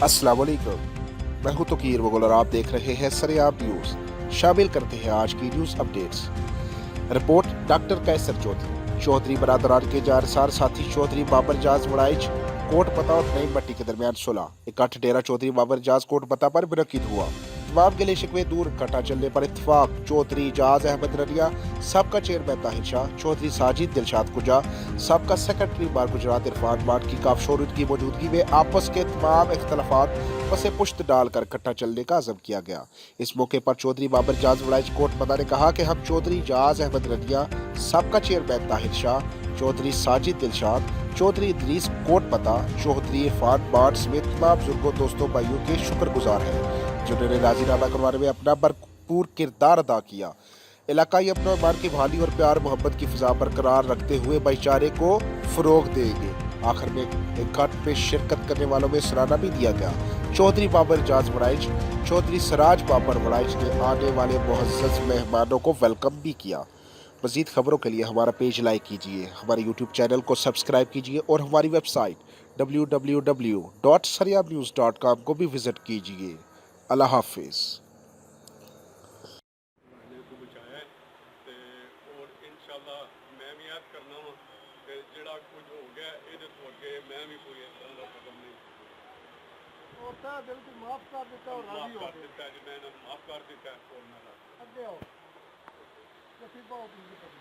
अस्सलाम वालेकुम। मैं हूं तकीर मुगल और आप देख रहे हैं सरेआम न्यूज़। शामिल करते हैं आज की न्यूज़ अपडेट्स। रिपोर्ट डॉक्टर कैसर चौधरी बरादरान के जानसार साथी चौधरी बाबर जाज वड़ाइच कोट पता और नई मट्टी के दरमियान सुलह इकट्ठ डेरा चौधरी बाबर जाज कोट पता पर मुनक्किद हुआ। तमाम गिले शिकवे दूर इकट्ठा चलने पर इत्तफाक। चौधरी जाज अहमद रनिया, सबका चेयरमैन ताहिर शाह, चौधरी साजिद दिलशाद कुजा, सबका सेक्रेटरी बार गुजरात इरफान मान की काफशोरुद की मौजूदगी में आपस के तमाम इख्तलाफात पसे पुश्त डालकर इकट्ठा चलने का अज़म किया गया। इस मौके पर चौधरी बाबर जाज वड़ाइच कोट पता ने कहा कि हम चौधरी जाज अहमद रनिया, सबका चेयरमैन ताहिर शाह, चौधरी साजिद दिलशाद, चौधरी इदरीस कोट पता, चौधरी इरफान मान समेत तमाम बुजुर्गों दोस्तों भाइयों के शुक्रगुजार हैं जिन्होंने राजीनामा करवाने में अपना भरपूर किरदार अदा किया। इलाकाई अपना मान की बहाली और प्यार मोहब्बत की फिजा बरकरार रखते हुए भाईचारे को फरोग देंगे। आखिर में इकट्ठ में शिरकत करने वालों में सराहना भी दिया गया। चौधरी बाबर जाज वड़ाइच, चौधरी सराज बाबर वड़ाइच ने आने वाले मुअज़्ज़ज़ मेहमानों को वेलकम भी किया। मज़ीद खबरों के लिए हमारा पेज लाइक कीजिए, हमारे यूट्यूब चैनल को सब्सक्राइब कीजिए और हमारी वेबसाइट www.saryamnews.com को भी विजिट कीजिए। अल्लाह हाफिज़। को बचाया है ਤੇ ਔਰ ਇਨਸ਼ਾਅੱਲਾ ਮੈਂ ਵੀ ਯਾਦ ਕਰਨਾ ਵਾ ਕਿ ਜਿਹੜਾ ਕੁਝ ਹੋ ਗਿਆ ਇਹਦੇ ਤੋਂ ਅੱਗੇ ਮੈਂ ਵੀ ਕੋਈ ਇਸ ਤਰ੍ਹਾਂ ਦਾ ਕਦਮ ਨਹੀਂ اور تھا دل کو معاف کر دیتا اور راضی ہو ਮਾਫ ਕਰ گئے ਦਿੱਤਾ ਜੀ ਮੈਂ ਇਹਨਾਂ ਨੂੰ ਮਾਫ ਕਰ ਦਿੱਤਾ اور ਮੈਂ ਰਾਜ਼ੀ اگے آؤ نصیبہ ہو تم کی طرف